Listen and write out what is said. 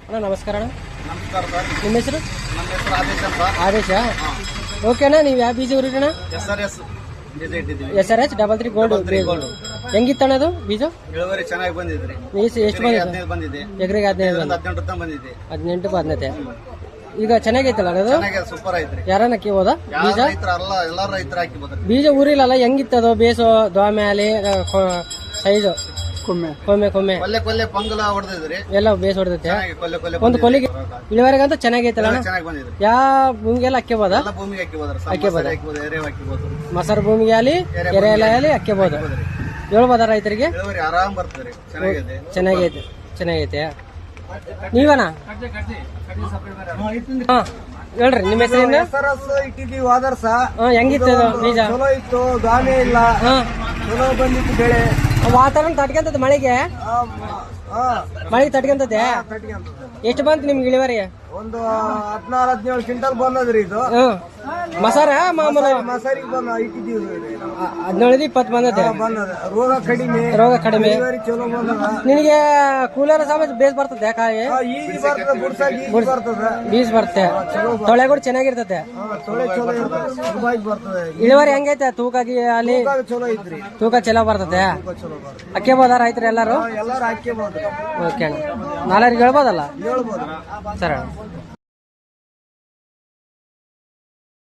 ಅಣ್ಣ ನಮಸ್ಕಾರ ಅಣ್ಣ. ನಮಸ್ಕಾರ ಸರ್. ನಿಮ್ಮ ಹೆಸರು? ನಮ್ಮ ಹೆಸರು ಆದೇಶ್ ಅಂತ. ಆದೇಶ. ಓಕೆನಾ, ನೀವು ಯಾವ ಬೀಜ ಊರಿಡಣ? SRS ಬೀಜ ಇಟ್ಟಿದ್ದೀವಿ. SRH 33 gold. ಹೆಂಗಿತ್ತಣ್ಣ ಅದು ಬೀಜ? ಇಳುವರಿ ಚೆನ್ನಾಗಿ ಬಂದಿದ್ರಿ. ಎಷ್ಟು ಬಂದಿದೆ? 15 ಬಂದಿದೆ. ಎಕರೆಗೆ 15 18 ರೂಪಾಯಿ ಬಂದಿದೆ. 18 15. ಈಗ ಚೆನ್ನಾಗೈತಲ್ಲ ಅದು? ಚೆನ್ನಾಗಿ ಸೂಪರ್ ಐತ್ರಿ. ಯಾರನ್ನ ಹಾಕಿಬೋದ ಬೀಜ? ಎಲ್ಲಾರು ರೈತರು ಹಾಕಿಬೋದ್ರಿ. ಬೀಜ ಊರಿಲ್ಲಲ್ಲ, ಹೆಂಗಿತ್ತದು ಬೇಸು ದ್ವಾಮ್ಯಾಲಿ ಸೈಜು ಕೊಮ್ಮೆ ಕೊಮ್ಮೆ ಕೊಲ್ಲೆ ಪಂಗಲ ಹೊಡೆದಿದ್ರಿ. ಎಲ್ಲ ಬೇಸ್ ಹೊಡೆದೈತೆ. ಕೊಲ್ಲೆ ಒಂದು ಕೊಲ್ಲಿಗೆ ಇಳುವರೆಗಂತೂ ಚೆನ್ನಾಗೈತಲ್ಲ ಅಣ್ಣ? ಚೆನ್ನಾಗಿ ಬಂದಿದ್ರಿ. ಯಾವ ಭೂಮಿಗೆಲ್ಲ ಹಾಕ್ಯಬೋದ? ಎಲ್ಲ ಭೂಮಿಗೆ ಹಾಕಿಬೋದ್ರಿ. ಹಾಕ್ಯಬೋದ? ಎರೆ ಹಾಕಿಬೋದು. ಮಸರು ಭೂಮಿಗೆ ಅಲ್ಲಿ ಎರೆಯಲ್ಲಿ ಹಾಕ್ಯಬೋದು. ಹೇಳ್ಬೋದ ರೈತರಿಗೆ? ಇಳುವರಿ ಆರಾಮ್ ಬರ್ತದ್ರಿ. ಚೆನ್ನಾಗಿದೆ. ಚೆನ್ನಾಗೈತೆ. ನೀವಣ್ಣ? ಹಾ ಹೇಳ್ರಿ, ನಿಮ್ಮ ಹೆಸರೇನು? ಇಟ್ಟಿದ್ದೀವಿ ಆದರ್ಶ. ಹೆಂಗಿತ್ತು ಅದು ಬೀಜ? ಚಲೋ ಇತ್ತು, ದಾನೆ ಇಲ್ಲ, ಚಲೋ ಬಂದಿತ್ತು ಬೆಳೆ. ವಾತಾವರಣ ತಡ್ಕಂತದ ಮಳೆಗೆ? ಮಳೆಗೆ ತಡ್ಕಂತದೆ. ಎಷ್ಟು ಬಂತು ನಿಮ್ಗೆ ಇಳುವರಿ? ಒಂದು 16-17 ಕ್ವಿಂಟಲ್ ಬಂದದ್ರಿ ಇದು. ಮಸಾರ ಮಾಮೂಲು ಮಸಾರಿಗೆ ಇಟ್ಟಿದ್ದೀವಿ. 17-20 ಬಂದದೆ. ಬಂದದ. ರೋಗ ಕಡಿಮೆ. ಇಳುವರಿ ಚಲೋ ಬಂದದ. ನಿನಗೆ ಕೂಲರ್ ಸಮೇತ ಬೇಸ್ ಬರ್ತದೆ ಕಾಯಿ? ಈಜಿ ಬರ್ತದ, ಬುಡ್ಸಾಗಿ ಈಜಿ ಬರ್ತದ. ಬೀಸ್ ಬರುತ್ತೆ. ತೊಳೆ ಕೂಡ ಚೆನ್ನಾಗಿರ್ತದೆ. ತೊಳೆ ಚಲೋ ಇರ್ತದೆ, ಸುಲಭವಾಗಿ ಬರ್ತದೆ. ಇಳುವರಿ ಹೆಂಗೈತೆ ತೂಕಾಗಿ ಅಲ್ಲಿ? ಚಲೋ ಐತ್ರಿ, ತೂಕ ಚಲೋ ಬರ್ತದೆ. ಚಲೋ ಬರ್ತದೆ. ಹಾಕ್ಯಬೋದ ರೈತರು ಎಲ್ಲಾರು? ಎಲ್ಲಾರು ಹಾಕ್ಯಬಹುದು. ಓಕೆ ಅಣ್ಣ, ನಾಲ್ವರಿಗೆ ಹೇಳ್ಬೋದಲ್ಲ? ಹೇಳ್ಬೋದು ಸರಿ ಅಣ್ಣ.